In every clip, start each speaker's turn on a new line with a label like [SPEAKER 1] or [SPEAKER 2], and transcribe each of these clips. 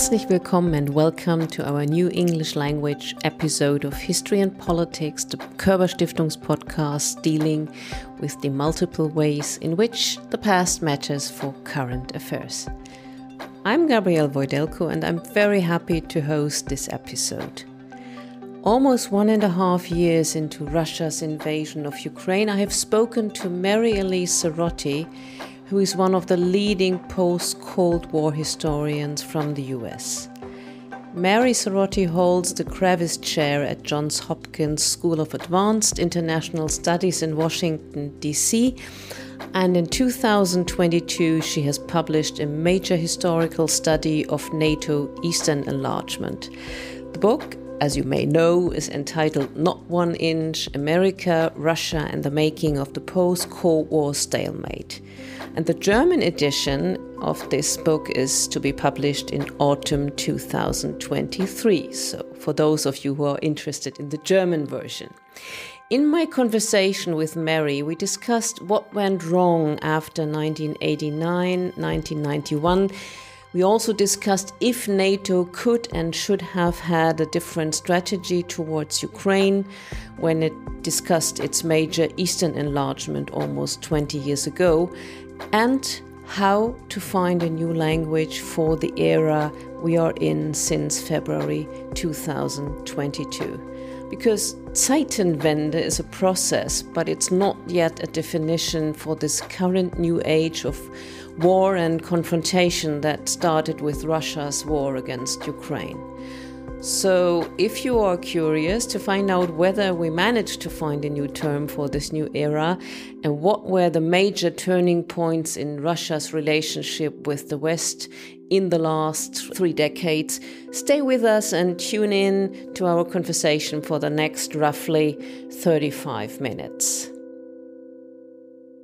[SPEAKER 1] Herzlich willkommen and welcome to our new English language episode of History and Politics, the Körber-Stiftung's podcast dealing with the multiple ways in which the past matters for current affairs. I'm Gabriele Woidelko and I'm very happy to host this episode. Almost 1.5 years into Russia's invasion of Ukraine, I have spoken to Mary Sarotte, who is one of the leading post-Cold War historians from the US. Mary Sarotte holds the Kravis Chair at Johns Hopkins School of Advanced International Studies in Washington, D.C., and in 2022 she has published a major historical study of NATO Eastern Enlargement. The book, as you may know, is entitled Not 1 Inch, America, Russia and the Making of the Post-Cold War Stalemate. And the German edition of this book is to be published in autumn 2023. So for those of you who are interested in the German version. In my conversation with Mary, we discussed what went wrong after 1989, 1991. We also discussed if NATO could and should have had a different strategy towards Ukraine when it discussed its major Eastern enlargement almost 20 years ago, and how to find a new language for the era we are in since February 2022. Because Zeitenwende is a process, but it's not yet a definition for this current new age of war and confrontation that started with Russia's war against Ukraine. So if you are curious to find out whether we managed to find a new term for this new era and what were the major turning points in Russia's relationship with the West in the last 3 decades, stay with us and tune in to our conversation for the next roughly 35 minutes.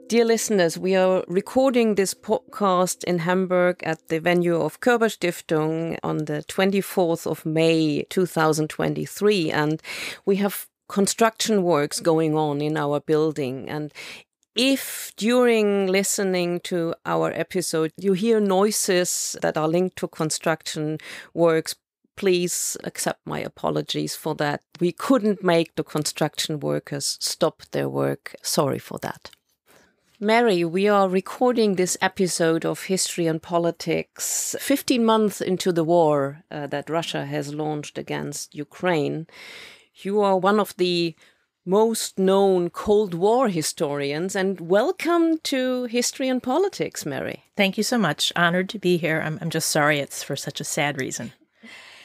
[SPEAKER 1] Dear listeners, we are recording this podcast in Hamburg at the venue of Körber-Stiftung on the 24th of May 2023, and we have construction works going on in our building. And if during listening to our episode you hear noises that are linked to construction works, please accept my apologies for that. We couldn't make the construction workers stop their work. Sorry for that. Mary, we are recording this episode of History and Politics 15 months into the war that Russia has launched against Ukraine. You are one of the most known Cold War historians, and welcome to History and Politics, Mary.
[SPEAKER 2] Thank you so much. Honored to be here. I'm just sorry it's for such a sad reason.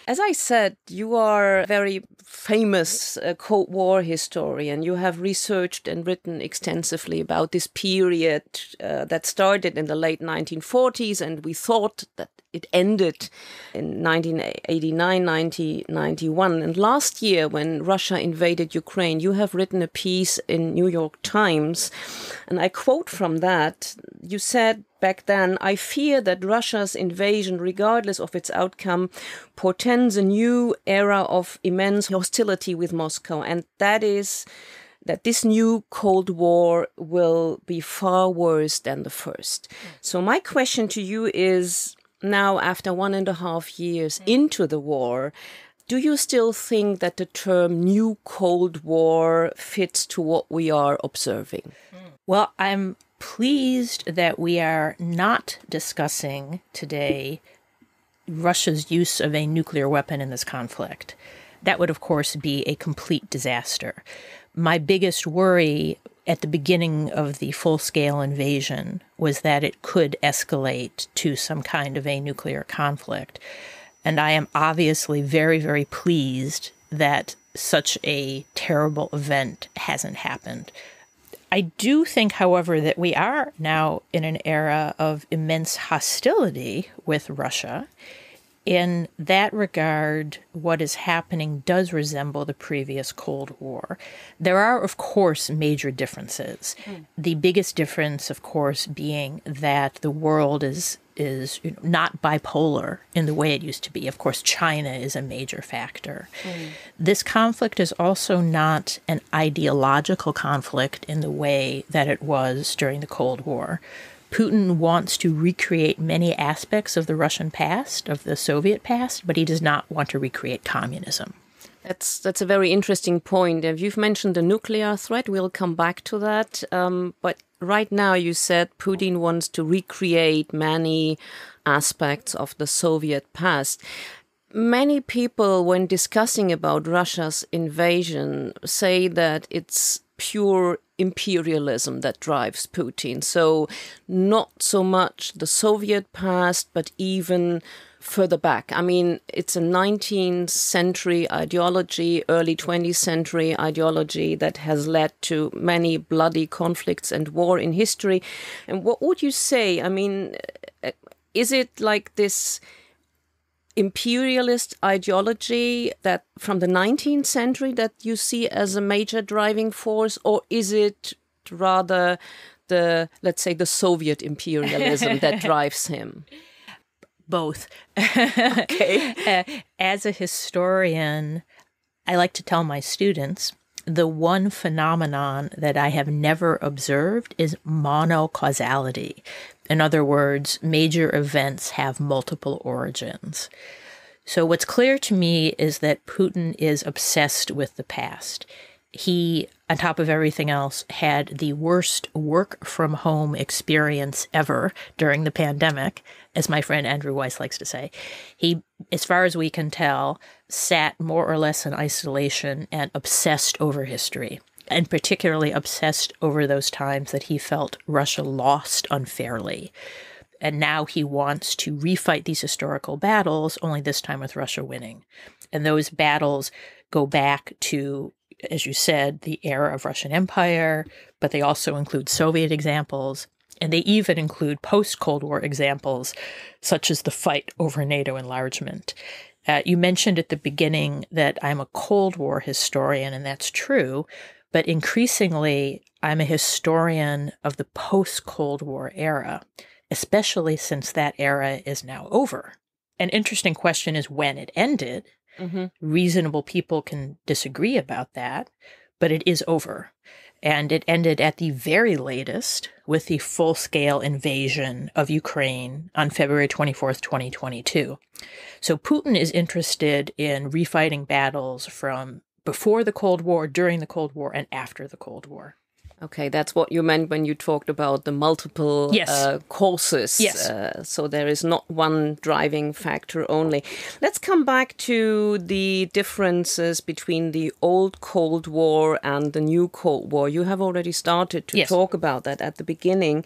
[SPEAKER 1] As I said, you are a very famous Cold War historian. You have researched and written extensively about this period that started in the late 1940s, and we thought that it ended in 1989, 1991. And last year, when Russia invaded Ukraine, you have written a piece in New York Times, and I quote from that. You said back then, "I fear that Russia's invasion, regardless of its outcome, portends a new era of immense hostility with Moscow, and that this new Cold War will be far worse than the first." So my question to you is, now after 1.5 years into the war, do you still think that the term New Cold War fits to what we are observing?
[SPEAKER 2] Well, I'm pleased that we are not discussing today Russia's use of a nuclear weapon in this conflict. That would, of course, be a complete disaster. My biggest worry at the beginning of the full-scale invasion was that it could escalate to some kind of a nuclear conflict. And I am obviously very, very pleased that such a terrible event hasn't happened. I do think, however, that we are now in an era of immense hostility with Russia. In that regard, what is happening does resemble the previous Cold War. There are, of course, major differences. The biggest difference, of course, being that the world is not bipolar in the way it used to be. Of course, China is a major factor. This conflict is also not an ideological conflict in the way that it was during the Cold War. Putin wants to recreate many aspects of the Russian past, of the Soviet past, but he does not want to recreate communism.
[SPEAKER 1] That's a very interesting point. You've mentioned the nuclear threat. We'll come back to that. But right now you said Putin wants to recreate many aspects of the Soviet past. Many people, when discussing about Russia's invasion, say that it's pure imperialism that drives Putin. So not so much the Soviet past, but even further back. I mean, it's a 19th century ideology, early 20th century ideology that has led to many bloody conflicts and war in history. And what would you say? I mean, is it like this imperialist ideology that from the 19th century that you see as a major driving force, or is it rather the, let's say, the Soviet imperialism that drives him?
[SPEAKER 2] Both.
[SPEAKER 1] Okay.
[SPEAKER 2] As a historian, I like to tell my students the one phenomenon that I have never observed is monocausality. In other words, major events have multiple origins. So what's clear to me is that Putin is obsessed with the past. He, on top of everything else, had the worst work-from-home experience ever during the pandemic, as my friend Andrew Weiss likes to say. He, as far as we can tell, sat more or less in isolation and obsessed over history, and particularly obsessed over those times that he felt Russia lost unfairly. And now he wants to refight these historical battles, only this time with Russia winning. And those battles go back to, as you said, the era of Russian Empire, but they also include Soviet examples, and they even include post-Cold War examples, such as the fight over NATO enlargement. You mentioned at the beginning that I'm a Cold War historian, and that's true, but increasingly I'm a historian of the post-Cold War era, especially since that era is now over. An interesting question is when it ended. Mm-hmm. Reasonable people can disagree about that, but it is over. And it ended at the very latest with the full-scale invasion of Ukraine on February 24th, 2022. So Putin is interested in refighting battles from before the Cold War, during the Cold War, and after the Cold War.
[SPEAKER 1] Okay, that's what you meant when you talked about the multiple causes.
[SPEAKER 2] Yes.
[SPEAKER 1] So there is not one driving factor only. Let's come back to the differences between the old Cold War and the new Cold War. You have already started to talk about that at the beginning.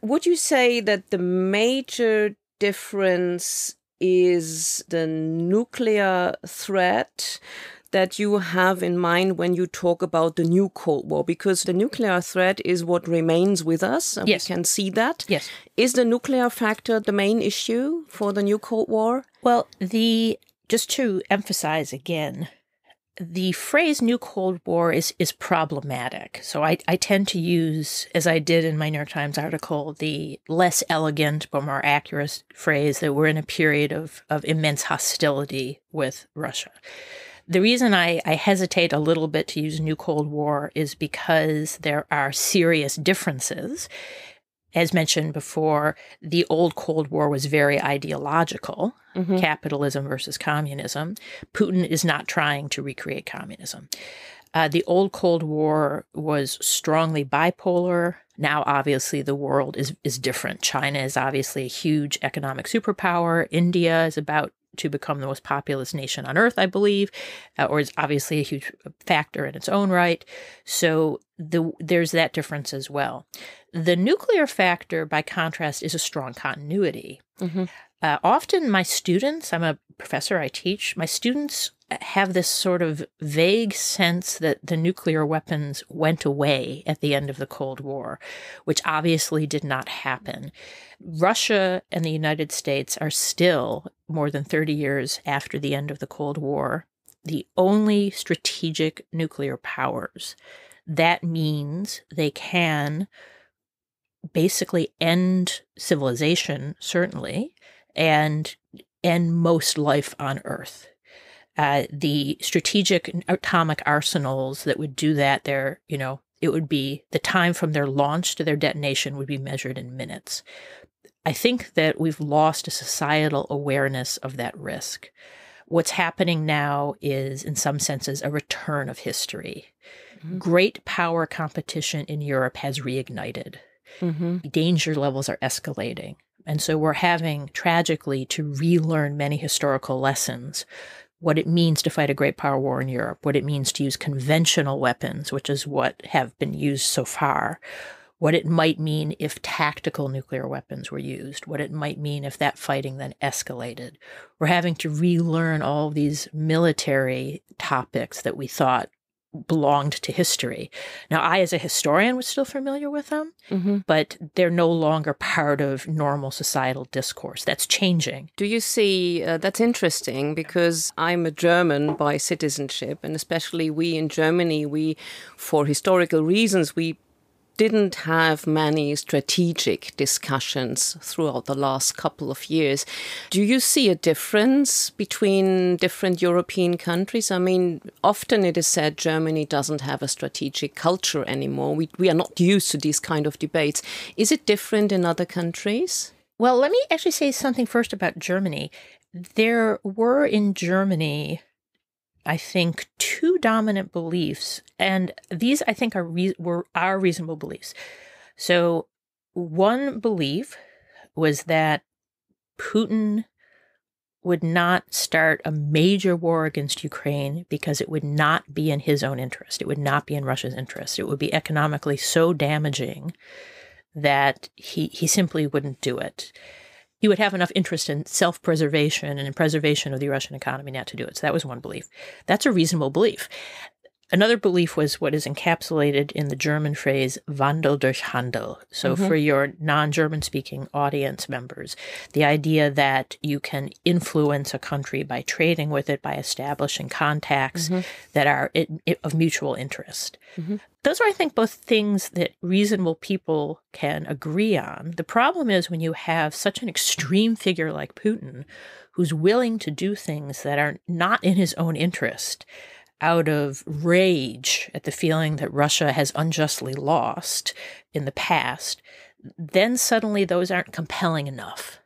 [SPEAKER 1] Would you say that the major difference is the nuclear threat that you have in mind when you talk about the new Cold War? Because the nuclear threat is what remains with us. And
[SPEAKER 2] yes.
[SPEAKER 1] We can see that.
[SPEAKER 2] Yes.
[SPEAKER 1] Is the nuclear factor the main issue for the new Cold War?
[SPEAKER 2] Well, just to emphasize again, the phrase New Cold War is problematic. So I tend to use, as I did in my New York Times article, the less elegant but more accurate phrase that we're in a period of immense hostility with Russia. The reason I hesitate a little bit to use New Cold War is because there are serious differences. As mentioned before, the old Cold War was very ideological, capitalism versus communism. Putin is not trying to recreate communism. The old Cold War was strongly bipolar. Now, obviously, the world is different. China is obviously a huge economic superpower. India is about to become the most populous nation on earth, I believe, or is obviously a huge factor in its own right. So there's that difference as well. The nuclear factor, by contrast, is a strong continuity. Mm-hmm. Often my students, I'm a professor, I teach, my students have this sort of vague sense that the nuclear weapons went away at the end of the Cold War, which obviously did not happen. Russia and the United States are still, more than 30 years after the end of the Cold War, the only strategic nuclear powers. That means they can basically end civilization, certainly, and end most life on Earth. The strategic atomic arsenals that would do that, they're, It would be the time from their launch to their detonation would be measured in minutes. I think that we've lost a societal awareness of that risk. What's happening now is, in some senses, a return of history. Mm-hmm. Great power competition in Europe has reignited. Mm-hmm. Danger levels are escalating. And so we're having, tragically, to relearn many historical lessons. What it means to fight a great power war in Europe, what it means to use conventional weapons, which is what have been used so far, what it might mean if tactical nuclear weapons were used, what it might mean if that fighting then escalated. We're having to relearn all of these military topics that we thought belonged to history. Now, I, as a historian, was still familiar with them, mm-hmm. but they're no longer part of normal societal discourse. That's changing.
[SPEAKER 1] Do you see, that's interesting, because I'm a German by citizenship, and especially we in Germany, for historical reasons, we didn't have many strategic discussions throughout the last couple of years. Do you see a difference between different European countries? I mean, often it is said Germany doesn't have a strategic culture anymore. We are not used to these kind of debates. Is it different in other countries?
[SPEAKER 2] Well, let me actually say something first about Germany. There were in Germany, I think, two dominant beliefs, and these, I think, were our reasonable beliefs. So one belief was that Putin would not start a major war against Ukraine because it would not be in his own interest. It would not be in Russia's interest. It would be economically so damaging that he simply wouldn't do it. He would have enough interest in self-preservation and in preservation of the Russian economy not to do it. So that was one belief. That's a reasonable belief. Another belief was what is encapsulated in the German phrase Wandel durch Handel. So for your non-German speaking audience members, the idea that you can influence a country by trading with it, by establishing contacts that are of mutual interest. Those are, I think, both things that reasonable people can agree on. The problem is when you have such an extreme figure like Putin, who's willing to do things that are not in his own interest, out of rage at the feeling that Russia has unjustly lost in the past, then suddenly those aren't compelling enough.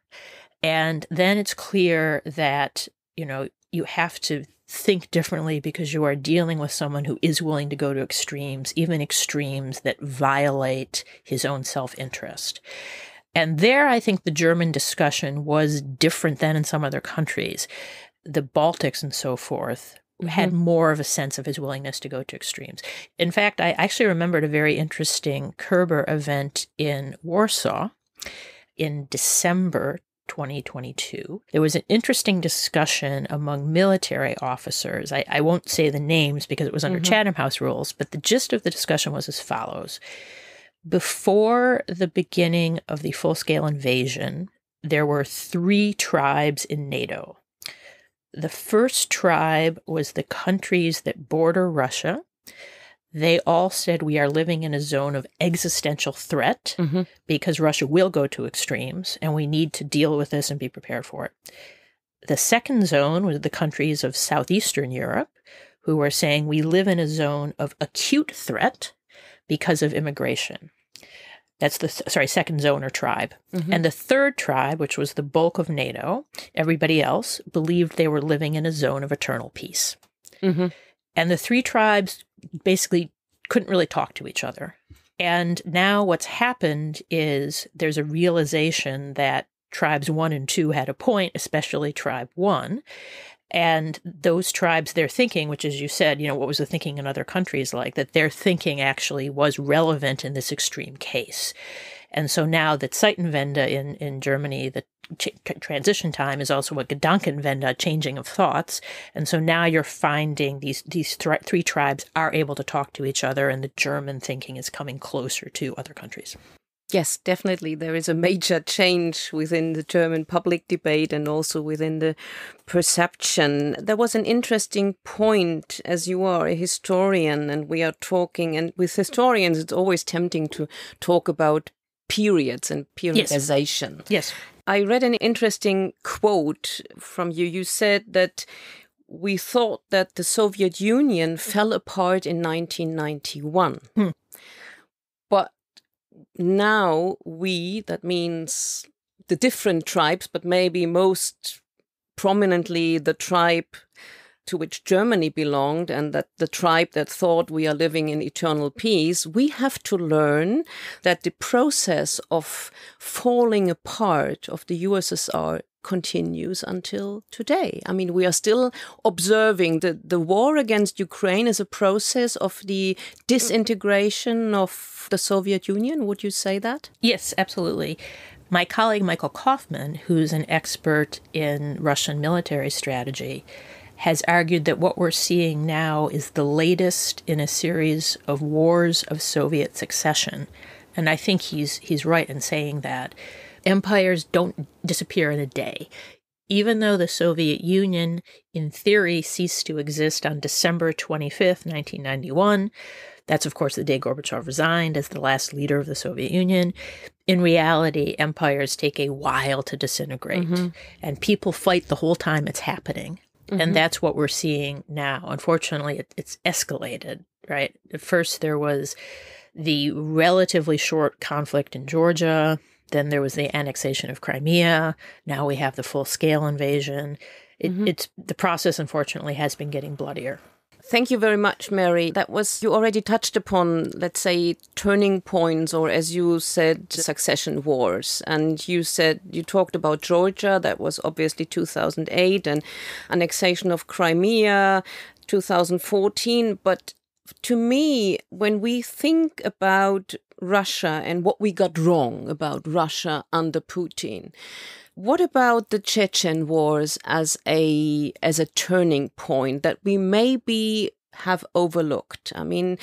[SPEAKER 2] And then it's clear that, you have to think differently because you are dealing with someone who is willing to go to extremes, even extremes that violate his own self-interest. And there, I think the German discussion was different than in some other countries. The Baltics and so forth had more of a sense of his willingness to go to extremes. In fact, I actually remembered a very interesting Körber event in Warsaw in December 2022. There was an interesting discussion among military officers. I won't say the names because it was under Chatham House rules, but the gist of the discussion was as follows. Before the beginning of the full-scale invasion, there were 3 tribes in NATO. The first tribe was the countries that border Russia. They all said we are living in a zone of existential threat because Russia will go to extremes, and we need to deal with this and be prepared for it. The second zone was the countries of southeastern Europe, who were saying we live in a zone of acute threat because of immigration. That's the second zone or tribe. And the third tribe, which was the bulk of NATO, everybody else believed they were living in a zone of eternal peace. And the 3 tribes basically couldn't really talk to each other. And now what's happened is there's a realization that tribes 1 and 2 had a point, especially tribe 1. And those tribes, their thinking, which, as you said, what was the thinking in other countries like, that their thinking actually was relevant in this extreme case. And so now that Zeitenwende in Germany, the transition time is also a Gedankenwende, changing of thoughts. And so now you're finding these 3 tribes are able to talk to each other, and the German thinking is coming closer to other countries.
[SPEAKER 1] Yes, definitely. There is a major change within the German public debate and also within the perception. There was an interesting point, as you are a historian and we are talking, and with historians, it's always tempting to talk about periods and periodization.
[SPEAKER 2] Yes.
[SPEAKER 1] I read an interesting quote from you. You said that we thought that the Soviet Union fell apart in 1991. But now that means the different tribes, but maybe most prominently the tribe to which Germany belonged, and that the tribe that thought we are living in eternal peace, we have to learn that the process of falling apart of the USSR continues until today. I mean, we are still observing the war against Ukraine is a process of the disintegration of the Soviet Union. Would you say that?
[SPEAKER 2] Yes, absolutely. My colleague Michael Kaufman, who's an expert in Russian military strategy, has argued that what we're seeing now is the latest in a series of wars of Soviet succession. And I think he's right in saying that. Empires don't disappear in a day. Even though the Soviet Union, in theory, ceased to exist on December 25th, 1991, that's, of course, the day Gorbachev resigned as the last leader of the Soviet Union. In reality, empires take a while to disintegrate, and people fight the whole time it's happening. And that's what we're seeing now. Unfortunately, it's escalated, right? At first, there was the relatively short conflict in Georgia. Then there was the annexation of Crimea. Now we have the full-scale invasion. It's the process, unfortunately, has been getting bloodier.
[SPEAKER 1] Thank you very much, Mary. You already touched upon, let's say, turning points, or as you said, succession wars. And you talked about Georgia, that was obviously 2008, and annexation of Crimea, 2014. But to me, when we think about Russia and what we got wrong about Russia under Putin, what about the Chechen wars as a turning point that we maybe have overlooked? I mean,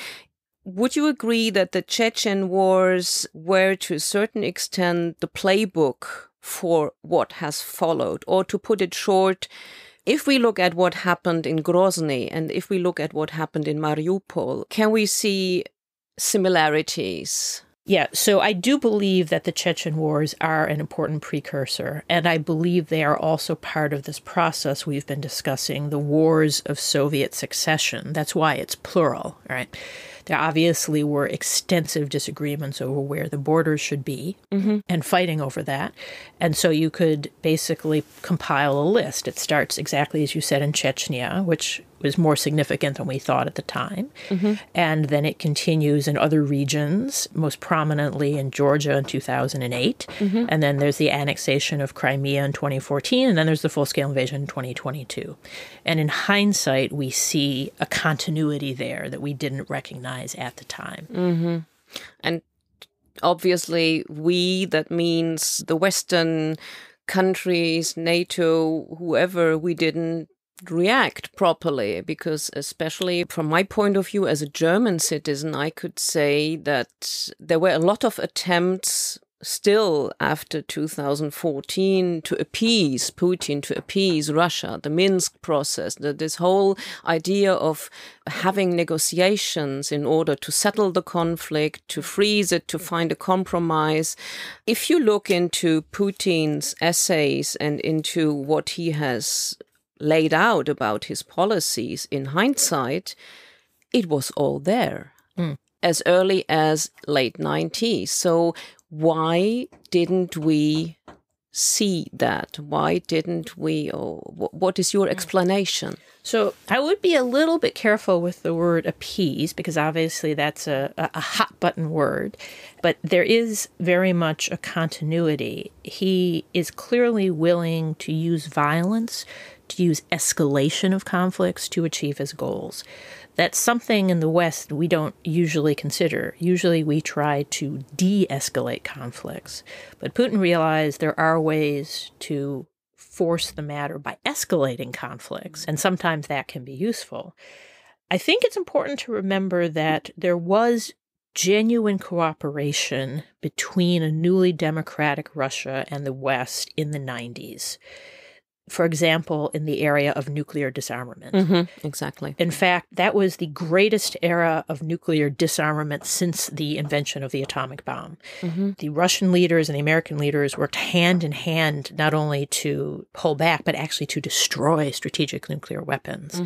[SPEAKER 1] would you agree that the Chechen wars were to a certain extent the playbook for what has followed? Or to put it short, if we look at what happened in Grozny and if we look at what happened in Mariupol, can we see similarities?
[SPEAKER 2] Yeah, so I do believe that the Chechen wars are an important precursor, and I believe they are also part of this process we've been discussing, the wars of Soviet succession. That's why it's plural, right? There obviously were extensive disagreements over where the borders should be and fighting over that. And so you could basically compile a list. It starts exactly as you said in Chechnya, which was more significant than we thought at the time. And then it continues in other regions, most prominently in Georgia in 2008. And then there's the annexation of Crimea in 2014. And then there's the full-scale invasion in 2022. And in hindsight, we see a continuity there that we didn't recognize at the time.
[SPEAKER 1] And obviously, that means the Western countries, NATO, whoever, we didn't react properly, because especially from my point of view as a German citizen, I could say that there were a lot of attempts still after 2014 to appease Putin, to appease Russia, the Minsk process, this whole idea of having negotiations in order to settle the conflict, to freeze it, to find a compromise. If you look into Putin's essays and into what he has laid out about his policies in hindsight, it was all there as early as late 90s. So why didn't we see that? Why didn't we? Or what is your explanation?
[SPEAKER 2] So I would be a little bit careful with the word appease, because obviously that's a hot button word, but there is very much a continuity. He is clearly willing to use violence, to use escalation of conflicts to achieve his goals. That's something in the West we don't usually consider. Usually we try to de-escalate conflicts. But Putin realized there are ways to force the matter by escalating conflicts, and sometimes that can be useful. I think it's important to remember that there was genuine cooperation between a newly democratic Russia and the West in the 90s. for example, in the area of nuclear disarmament.
[SPEAKER 1] Exactly.
[SPEAKER 2] In fact, that was the greatest era of nuclear disarmament since the invention of the atomic bomb. The Russian leaders and the American leaders worked hand in hand not only to pull back, but actually to destroy strategic nuclear weapons.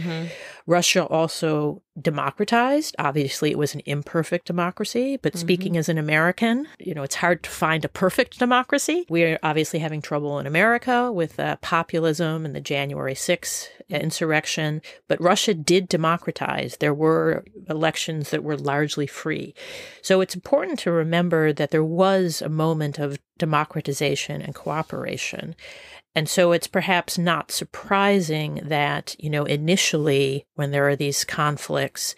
[SPEAKER 2] Russia also democratized. Obviously, it was an imperfect democracy, but speaking as an American, it's hard to find a perfect democracy. We're obviously having trouble in America with populism and the January 6th insurrection, but Russia did democratize. There were elections that were largely free. So it's important to remember that there was a moment of democratization and cooperation. And so it's perhaps not surprising that, initially when there are these conflicts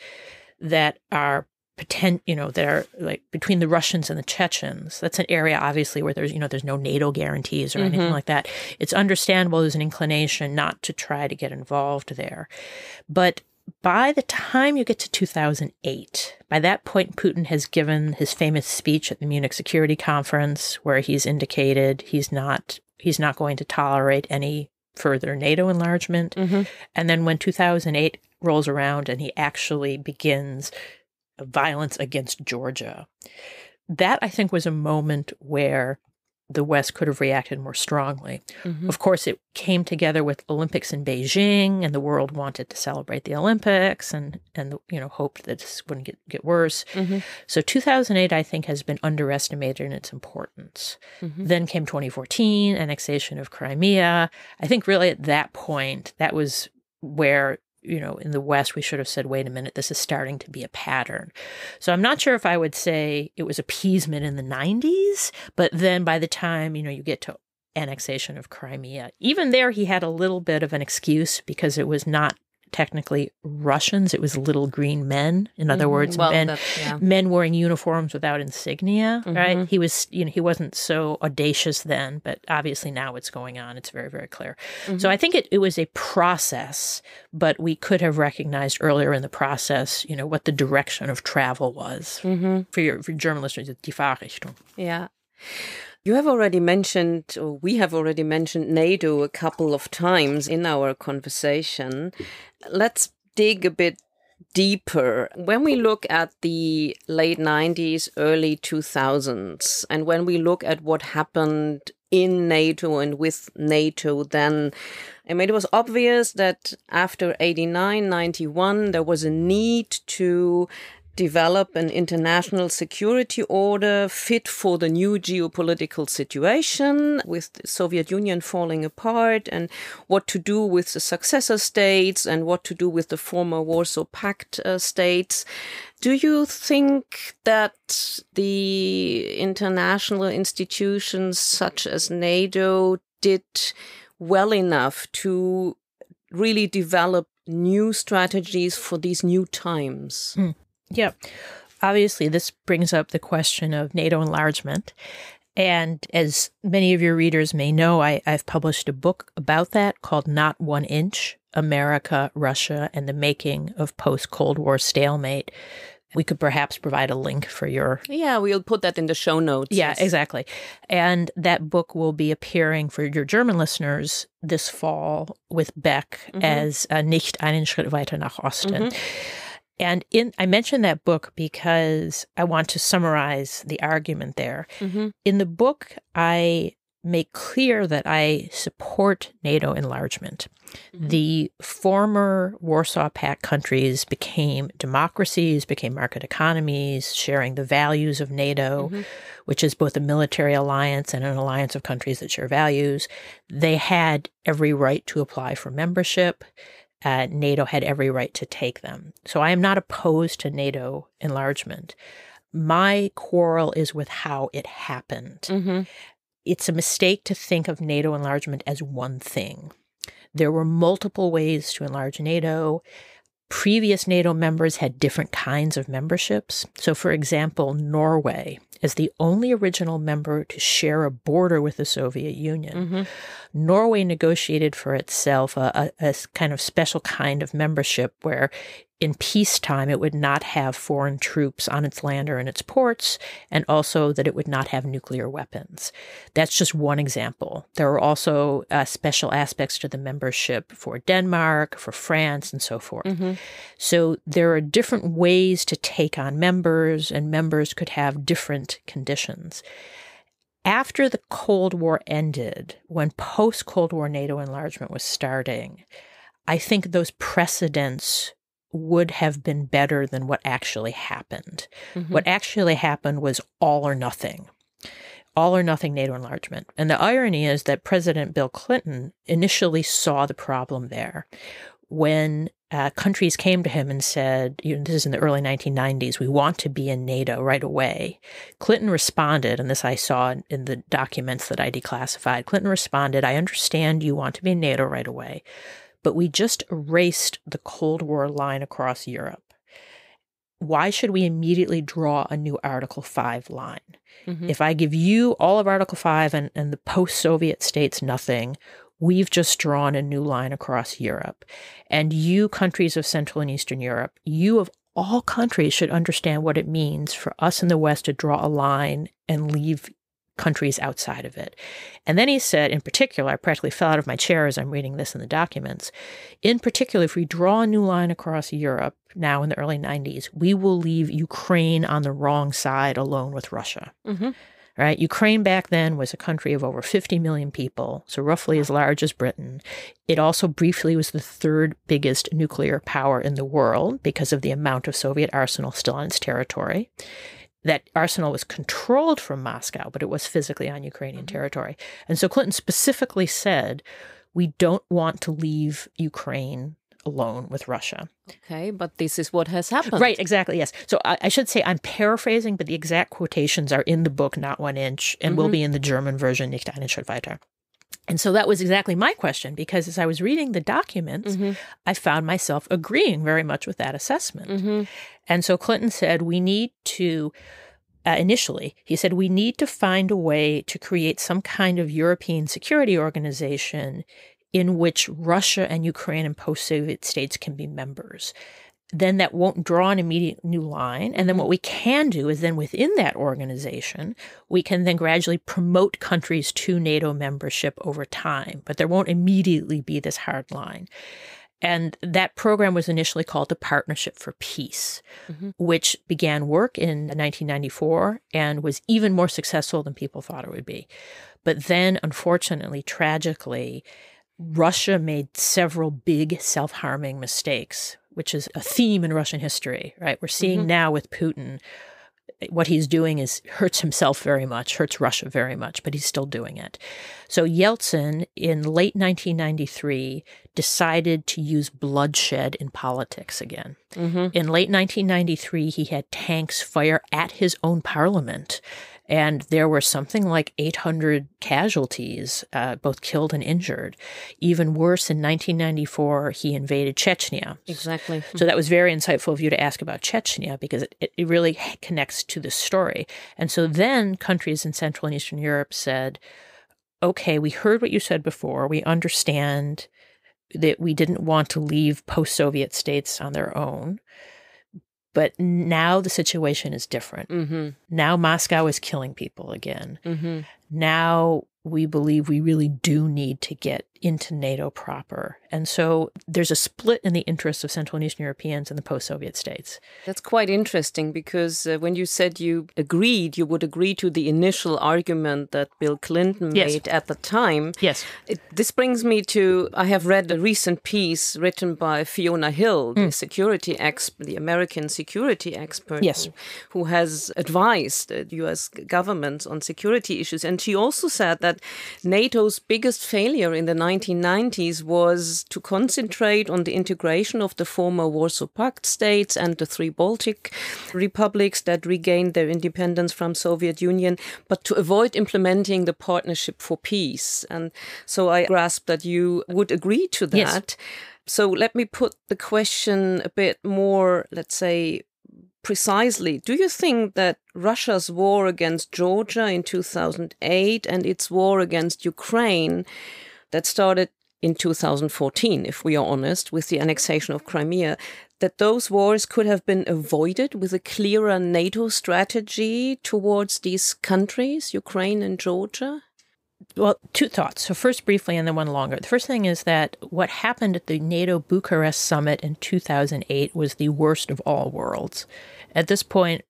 [SPEAKER 2] that are that are like between the Russians and the Chechens, that's an area obviously where there's no NATO guarantees or anything like that. It's understandable there's an inclination not to try to get involved there. But by the time you get to 2008, by that point, Putin has given his famous speech at the Munich Security Conference where he's indicated he's not going to tolerate any further NATO enlargement. And then when 2008 rolls around and he actually begins violence against Georgia, that I think was a moment where the West could have reacted more strongly. Of course, it came together with Olympics in Beijing, and the world wanted to celebrate the Olympics and hoped that this wouldn't get worse. So 2008, I think, has been underestimated in its importance. Then came 2014, annexation of Crimea. I think really at that point, that was where in the West, we should have said, wait a minute, this is starting to be a pattern. So I'm not sure if I would say it was appeasement in the 90s, but then by the time, you get to annexation of Crimea, even there, he had a little bit of an excuse because it was not technically Russians. It was little green men. In other words, men wearing uniforms without insignia, right? He was, he wasn't so audacious then, but obviously now it's going on. It's very, very clear. So I think it was a process, but we could have recognized earlier in the process, what the direction of travel was. For German listeners, die Fahrrichtung.
[SPEAKER 1] Yeah. You have already mentioned, or we have already mentioned NATO a couple of times in our conversation. Let's dig a bit deeper. When we look at the late 90s, early 2000s, and when we look at what happened in NATO and with NATO then, it was obvious that after 89, 91, there was a need to develop an international security order fit for the new geopolitical situation with the Soviet Union falling apart, and what to do with the successor states and what to do with the former Warsaw Pact states. Do you think that the international institutions such as NATO did well enough to really develop new strategies for these new times?
[SPEAKER 2] Yeah. Obviously, this brings up the question of NATO enlargement. And as many of your readers may know, I've published a book about that called Not 1 Inch, America, Russia, and the Making of Post-Cold War Stalemate. We could perhaps provide a link for your...
[SPEAKER 1] Yeah, we'll put that in the show notes.
[SPEAKER 2] Yeah, exactly. And that book will be appearing for your German listeners this fall with Beck as Nicht einen Schritt weiter nach Osten. And I mentioned that book because I want to summarize the argument there. In the book, I make clear that I support NATO enlargement. The former Warsaw Pact countries became democracies, became market economies, sharing the values of NATO, which is both a military alliance and an alliance of countries that share values. They had every right to apply for membership. NATO had every right to take them. So I am not opposed to NATO enlargement. My quarrel is with how it happened. It's a mistake to think of NATO enlargement as one thing. There were multiple ways to enlarge NATO. Previous NATO members had different kinds of memberships. So, for example, Norway, as the only original member to share a border with the Soviet Union, Norway negotiated for itself a kind of special kind of membership where in peacetime, it would not have foreign troops on its land or in its ports, and also that it would not have nuclear weapons. That's just one example. There are also special aspects to the membership for Denmark, for France, and so forth. Mm-hmm. So there are different ways to take on members, and members could have different conditions. After the Cold War ended, when post-Cold War NATO enlargement was starting, I think those precedents would have been better than what actually happened. Mm-hmm. What actually happened was all or nothing NATO enlargement. And the irony is that President Bill Clinton initially saw the problem there. When countries came to him and said, this is in the early 1990s, we want to be in NATO right away. Clinton responded, and this I saw in the documents that I declassified. Clinton responded, I understand you want to be in NATO right away, but we just erased the Cold War line across Europe. Why should we immediately draw a new Article 5 line? Mm-hmm. If I give you all of Article 5 and the post-Soviet states nothing, we've just drawn a new line across Europe. And you, countries of Central and Eastern Europe, you of all countries should understand what it means for us in the West to draw a line and leave countries outside of it. And then he said, in particular, I practically fell out of my chair as I'm reading this in the documents. In particular, if we draw a new line across Europe now in the early 90s, we will leave Ukraine on the wrong side alone with Russia. Mm-hmm. Right? Ukraine back then was a country of over 50 million people, so roughly as large as Britain. It also briefly was the third biggest nuclear power in the world because of the amount of Soviet arsenal still on its territory. That arsenal was controlled from Moscow, but it was physically on Ukrainian territory. And so Clinton specifically said, we don't want to leave Ukraine alone with Russia.
[SPEAKER 1] Okay, but this is what has happened.
[SPEAKER 2] Right, exactly, yes. So I should say I'm paraphrasing, but the exact quotations are in the book, Not 1 Inch, and will be in the German version, Nicht einen Schritt weiter. And so that was exactly my question, because as I was reading the documents, I found myself agreeing very much with that assessment. Mm-hmm. And so Clinton said, we need to, initially, he said, we need to find a way to create some kind of European security organization in which Russia and Ukraine and post-Soviet states can be members. Then that won't draw an immediate new line. And then what we can do is then within that organization, we can then gradually promote countries to NATO membership over time. But there won't immediately be this hard line. And that program was initially called the Partnership for Peace, which began work in 1994 and was even more successful than people thought it would be. But then, unfortunately, tragically, Russia made several big self-harming mistakes, which is a theme in Russian history, right? We're seeing now with Putin, what he's doing is hurts himself very much, hurts Russia very much, but he's still doing it. So Yeltsin, in late 1993, decided to use bloodshed in politics again. In late 1993, he had tanks fire at his own parliament. And there were something like 800 casualties, both killed and injured. Even worse, in 1994, he invaded Chechnya.
[SPEAKER 1] Exactly.
[SPEAKER 2] So that was very insightful of you to ask about Chechnya, because it really connects to this story. And so then countries in Central and Eastern Europe said, okay, we heard what you said before. We understand that we didn't want to leave post-Soviet states on their own. But now the situation is different. Now Moscow is killing people again. Now we believe we really do need to get into NATO proper. And so there's a split in the interests of Central and Eastern Europeans and the post-Soviet states.
[SPEAKER 1] That's quite interesting, because when you said you agreed, you would agree to the initial argument that Bill Clinton made at the time.
[SPEAKER 2] Yes.
[SPEAKER 1] This brings me to, I have read a recent piece written by Fiona Hill, the security expert, the American security expert, who has advised the US government on security issues. And she also said that NATO's biggest failure in the 1990s was to concentrate on the integration of the former Warsaw Pact states and the 3 Baltic republics that regained their independence from Soviet Union, but to avoid implementing the Partnership for Peace. And so I grasp that you would agree to that.
[SPEAKER 2] Yes.
[SPEAKER 1] So let me put the question a bit more, let's say, precisely. Do you think that Russia's war against Georgia in 2008 and its war against Ukraine that started in 2014, if we are honest, with the annexation of Crimea, that those wars could have been avoided with a clearer NATO strategy towards these countries, Ukraine and Georgia?
[SPEAKER 2] Well, two thoughts. So first briefly and then one longer. The first thing is that what happened at the NATO Bucharest summit in 2008 was the worst of all worlds. At this point,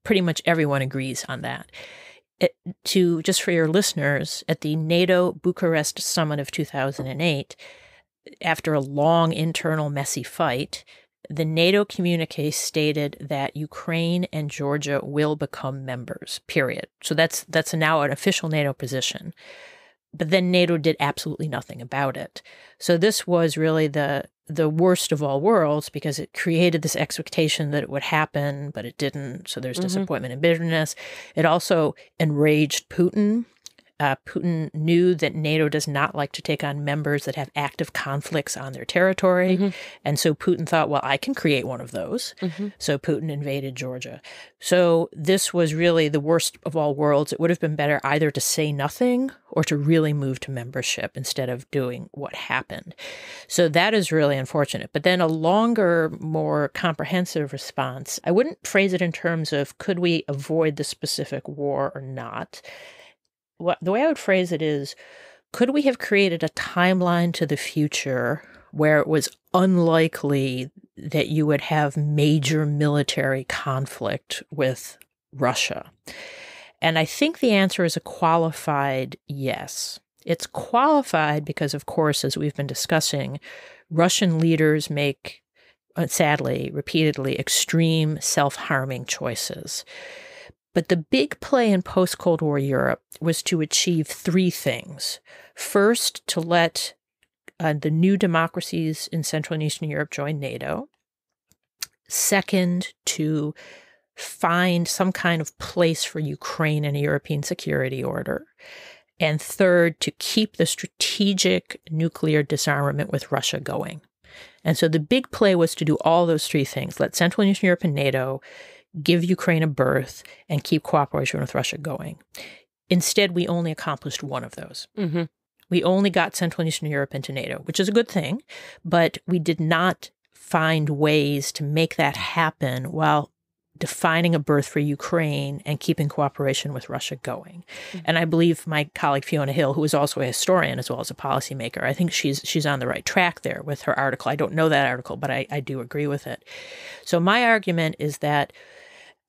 [SPEAKER 2] pretty much everyone agrees on that. Just for your listeners, at the NATO Bucharest summit of 2008, after a long internal messy fight, the NATO communique stated that Ukraine and Georgia will become members, period. So that's now an official NATO position. But then NATO did absolutely nothing about it. So this was really the worst of all worlds because it created this expectation that it would happen, but it didn't. So there's disappointment and bitterness. It also enraged Putin. Putin knew that NATO does not like to take on members that have active conflicts on their territory. And so Putin thought, well, I can create one of those. So Putin invaded Georgia. So this was really the worst of all worlds. It would have been better either to say nothing or to really move to membership instead of doing what happened. So that is really unfortunate. But then a longer, more comprehensive response, I wouldn't phrase it in terms of could we avoid the specific war or not. The way I would phrase it is, could we have created a timeline to the future where it was unlikely that you would have major military conflict with Russia? And I think the answer is a qualified yes. It's qualified because, of course, as we've been discussing, Russian leaders make, sadly, repeatedly, extreme self-harming choices. But the big play in post-Cold War Europe was to achieve three things. First, to let the new democracies in Central and Eastern Europe join NATO. Second, to find some kind of place for Ukraine in a European security order. And third, to keep the strategic nuclear disarmament with Russia going. And so the big play was to do all those three things. Let Central and Eastern Europe and NATO give Ukraine a berth, and keep cooperation with Russia going. Instead, we only accomplished one of those. We only got Central and Eastern Europe into NATO, which is a good thing, but we did not find ways to make that happen while defining a berth for Ukraine and keeping cooperation with Russia going. And I believe my colleague Fiona Hill, who is also a historian as well as a policymaker, I think she's on the right track there with her article. I don't know that article, but I do agree with it. So my argument is that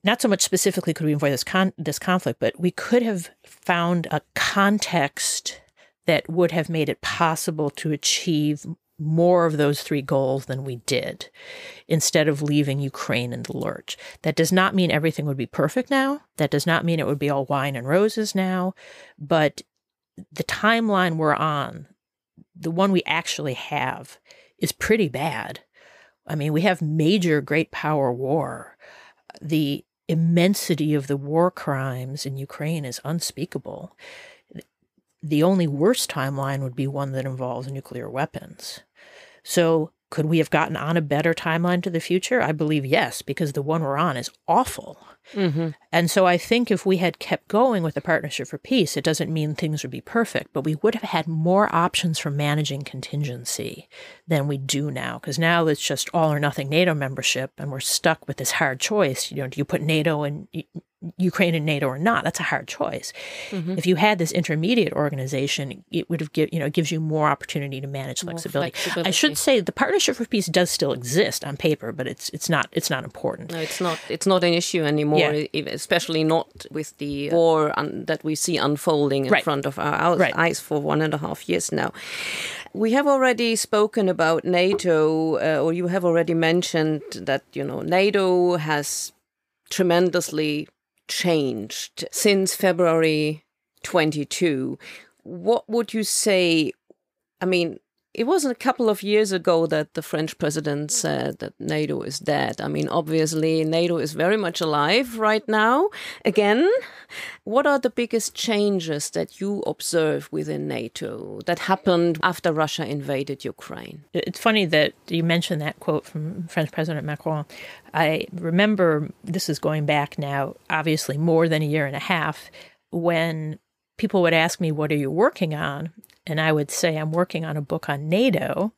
[SPEAKER 2] not so much specifically could we avoid this conflict, but we could have found a context that would have made it possible to achieve more of those three goals than we did, instead of leaving Ukraine in the lurch. That does not mean everything would be perfect now. That does not mean it would be all wine and roses now. But the timeline we're on, the one we actually have, is pretty bad. I mean, we have major great power war. The immensity of the war crimes in Ukraine is unspeakable. The only worst timeline would be one that involves nuclear weapons. So could we have gotten on a better timeline to the future? I believe yes, because the one we're on is awful. And so I think if we had kept going with the Partnership for Peace, it doesn't mean things would be perfect, but we would have had more options for managing contingency than we do now, because now it's just all or nothing NATO membership, and we're stuck with this hard choice. Do you put NATO and Ukraine in NATO or not? That's a hard choice. If you had this intermediate organization, it would have gives you more opportunity to manage flexibility. I should say the Partnership for Peace does still exist on paper, but it's not important.
[SPEAKER 1] No, it's not an issue anymore, especially not with the war that we see unfolding in front of our eyes for 1.5 years now. We have already spoken about NATO, or you have already mentioned that NATO has tremendously changed since February 22. What would you say? I mean, it was a couple of years ago that the French president said that NATO is dead. I mean, obviously, NATO is very much alive right now. Again, what are the biggest changes that you observe within NATO that happened after Russia invaded Ukraine?
[SPEAKER 2] It's funny that you mentioned that quote from French President Macron. I remember, this is going back now, obviously more than a year and a half, when people would ask me, what are you working on? And I would say, I'm working on a book on NATO.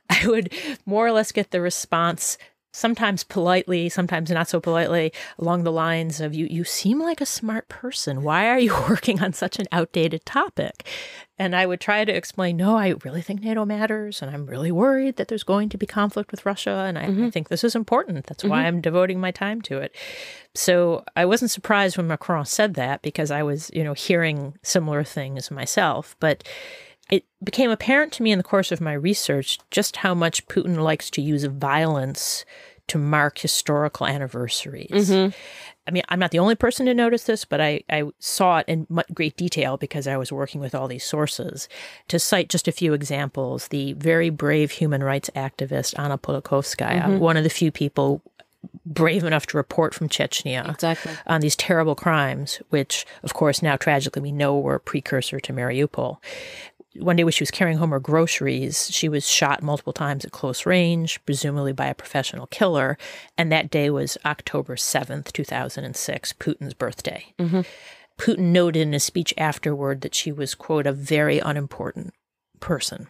[SPEAKER 2] I would more or less get the response, sometimes politely, sometimes not so politely, along the lines of, you seem like a smart person. Why are you working on such an outdated topic? And I would try to explain, no, I really think NATO matters, and I'm really worried that there's going to be conflict with Russia, and I think this is important. That's why I'm devoting my time to it. So I wasn't surprised when Macron said that, because I was, hearing similar things myself. But it became apparent to me in the course of my research just how much Putin likes to use violence to mark historical anniversaries. I mean, I'm not the only person to notice this, but I saw it in great detail because I was working with all these sources. To cite just a few examples, the very brave human rights activist Anna Politkovskaya, one of the few people brave enough to report from Chechnya on these terrible crimes, which, of course, now tragically we know were a precursor to Mariupol. One day when she was carrying home her groceries, she was shot multiple times at close range, presumably by a professional killer. And that day was October 7th, 2006, Putin's birthday. Putin noted in a speech afterward that she was, quote, a very unimportant person,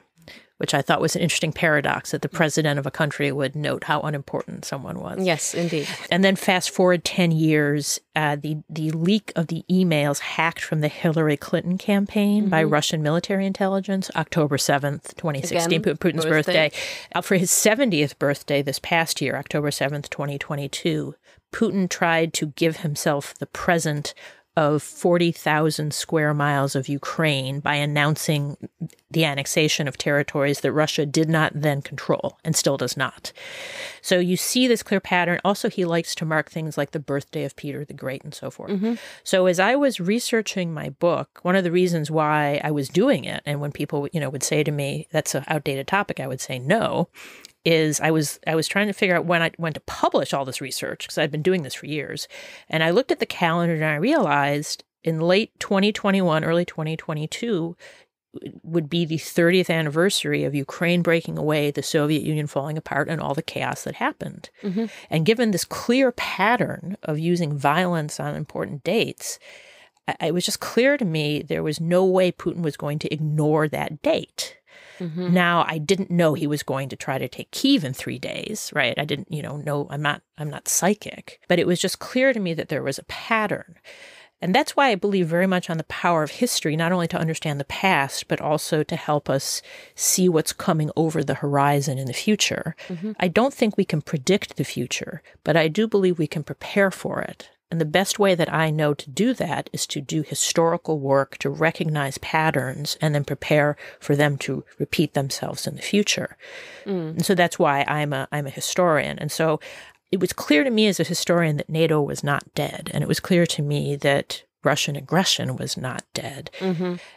[SPEAKER 2] which I thought was an interesting paradox, that the president of a country would note how unimportant someone was.
[SPEAKER 1] Yes, indeed.
[SPEAKER 2] And then fast forward 10 years, the leak of the emails hacked from the Hillary Clinton campaign by Russian military intelligence, October 7th, 2016, again, Putin's birthday. For his 70th birthday this past year, October 7th, 2022, Putin tried to give himself the present of 40,000 square miles of Ukraine by announcing the annexation of territories that Russia did not then control and still does not. So you see this clear pattern. Also, he likes to mark things like the birthday of Peter the Great and so forth. So as I was researching my book, one of the reasons why I was doing it, and when people, would say to me, that's an outdated topic, I would say no, is I was trying to figure out when to publish all this research, because I'd been doing this for years. And I looked at the calendar and I realized in late 2021, early 2022 would be the 30th anniversary of Ukraine breaking away, the Soviet Union falling apart, and all the chaos that happened. And given this clear pattern of using violence on important dates, it was just clear to me there was no way Putin was going to ignore that date. Now, I didn't know he was going to try to take Kyiv in 3 days, right? I didn't, know, I'm not psychic, but it was just clear to me that there was a pattern. And that's why I believe very much on the power of history, not only to understand the past, but also to help us see what's coming over the horizon in the future. I don't think we can predict the future, but I do believe we can prepare for it. And the best way that I know to do that is to do historical work, to recognize patterns, and then prepare for them to repeat themselves in the future. And so that's why I'm a historian. And so it was clear to me as a historian that NATO was not dead. And it was clear to me that Russian aggression was not dead.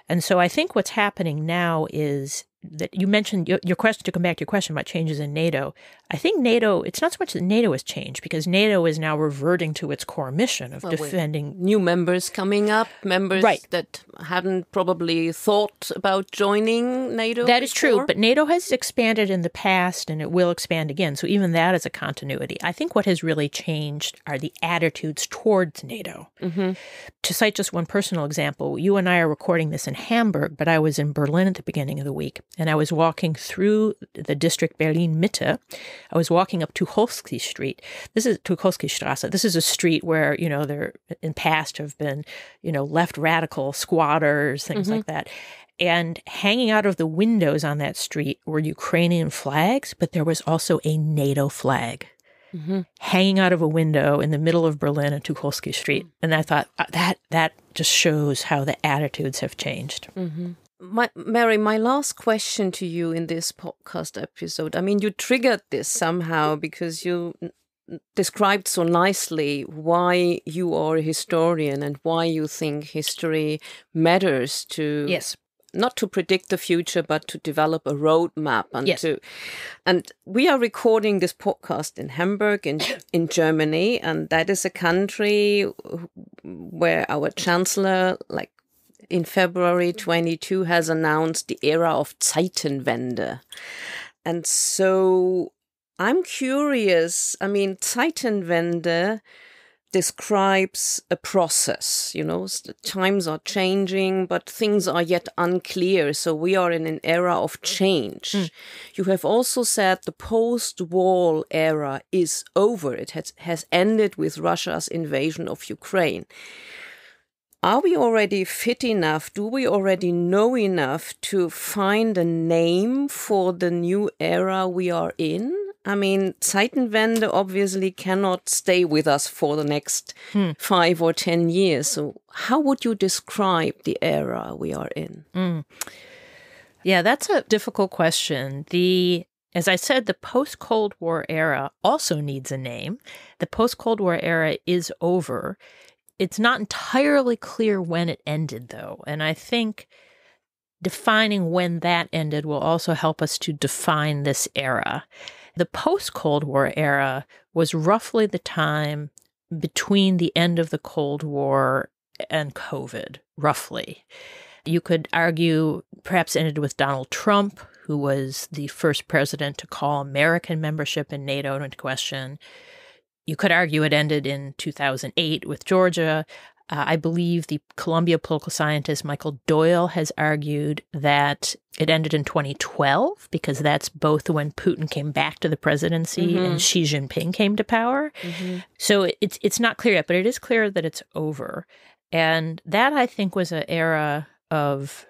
[SPEAKER 2] And so I think what's happening now is that you mentioned your question, to come back to your question about changes in NATO. I think NATO, it's not so much that NATO has changed, because NATO is now reverting to its core mission of defending.
[SPEAKER 1] New members coming up, members that hadn't probably thought about joining NATO.
[SPEAKER 2] That is true, but NATO has expanded in the past and it will expand again. So even that is a continuity. I think what has really changed are the attitudes towards NATO. To cite just one personal example, you and I are recording this in Hamburg, but I was in Berlin at the beginning of the week. And I was walking through the district Berlin-Mitte. I was walking up Tucholsky Street. This is Tucholskystrasse. This is a street where, there in past have been, left radical squatters, things like that. And hanging out of the windows on that street were Ukrainian flags, but there was also a NATO flag hanging out of a window in the middle of Berlin on Tucholsky Street. And I thought that just shows how the attitudes have changed.
[SPEAKER 1] Mary, my last question to you in this podcast episode, I mean, you triggered this somehow because you described so nicely why you are a historian and why you think history matters to...
[SPEAKER 2] Yes.
[SPEAKER 1] Not to predict the future, but to develop a roadmap. And we are recording this podcast in Hamburg, in Germany, and that is a country where our chancellor, in February 22, has announced the era of Zeitenwende. And so I'm curious, I mean, Zeitenwende, describes a process. Times are changing, but things are yet unclear. So we are in an era of change. You have also said the post-war era is over. It has ended with Russia's invasion of Ukraine. Are we already fit enough? Do we already know enough to find a name for the new era we are in? I mean, Zeitenwende obviously cannot stay with us for the next 5 or 10 years. So how would you describe the era we are in?
[SPEAKER 2] Yeah, that's a difficult question. As I said, the post-Cold War era also needs a name. The post-Cold War era is over. It's not entirely clear when it ended, though. And I think defining when that ended will also help us to define this era. The post-Cold War era was roughly the time between the end of the Cold War and COVID, roughly. You could argue perhaps ended with Donald Trump, who was the first president to call American membership in NATO into question. You could argue it ended in 2008 with Georgia. I believe the Columbia political scientist Michael Doyle has argued that it ended in 2012 because that's both when Putin came back to the presidency and Xi Jinping came to power. So it's not clear yet, but it is clear that it's over. And that, I think, was an era of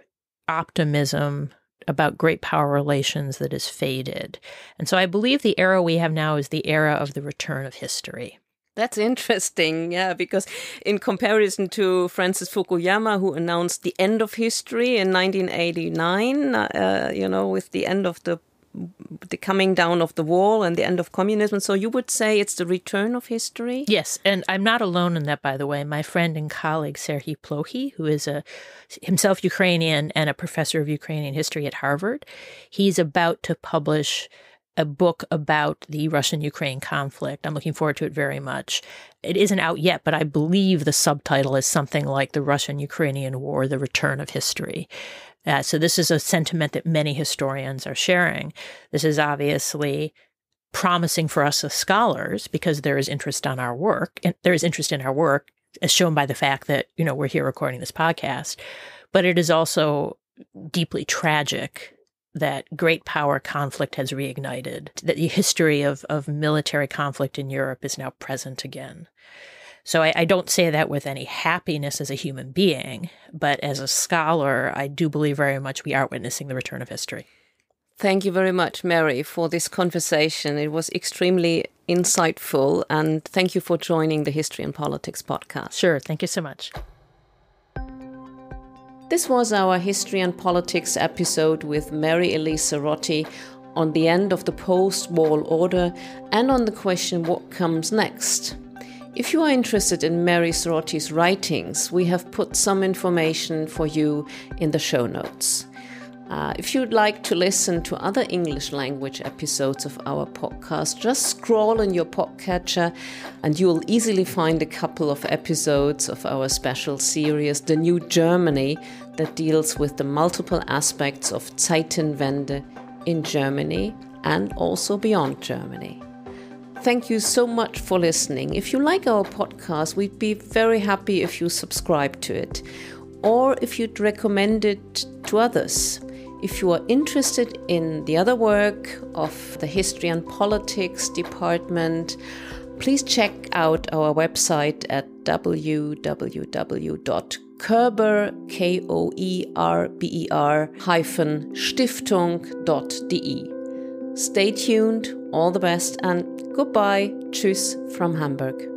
[SPEAKER 2] optimism about great power relations that has faded. And so I believe the era we have now is the era of the return of history.
[SPEAKER 1] That's interesting, yeah, because in comparison to Francis Fukuyama, who announced the end of history in 1989, with the end of the coming down of the wall and the end of communism. So you would say it's the return of history?
[SPEAKER 2] Yes, and I'm not alone in that, by the way. My friend and colleague Serhiy Plokhy, who is himself Ukrainian and a professor of Ukrainian history at Harvard, he's about to publish a book about the Russian-Ukraine conflict. I'm looking forward to it very much. It isn't out yet, but I believe the subtitle is something like The Russian-Ukrainian War, The Return of History. So this is a sentiment that many historians are sharing. This is obviously promising for us as scholars because there is interest on our work, and there is interest in our work as shown by the fact that, we're here recording this podcast. But it is also deeply tragic that great power conflict has reignited, that the history of military conflict in Europe is now present again. So I don't say that with any happiness as a human being, but as a scholar, I do believe very much we are witnessing the return of history.
[SPEAKER 1] Thank you very much, Mary, for this conversation. It was extremely insightful, and thank you for joining the History and Politics podcast.
[SPEAKER 2] Sure, thank you so much.
[SPEAKER 1] This was our History and Politics episode with Mary Sarotte on the end of the post-war order and on the question what comes next. If you are interested in Mary Sarotte's writings, we have put some information for you in the show notes. If you'd like to listen to other English language episodes of our podcast, just scroll in your podcatcher and you'll easily find a couple of episodes of our special series, The New Germany, that deals with the multiple aspects of Zeitenwende in Germany and also beyond Germany. Thank you so much for listening. If you like our podcast, we'd be very happy if you subscribe to it or if you'd recommend it to others. If you are interested in the other work of the History and Politics department, please check out our website at www.Körber-Stiftung.de. Stay tuned, all the best, and goodbye. Tschüss from Hamburg.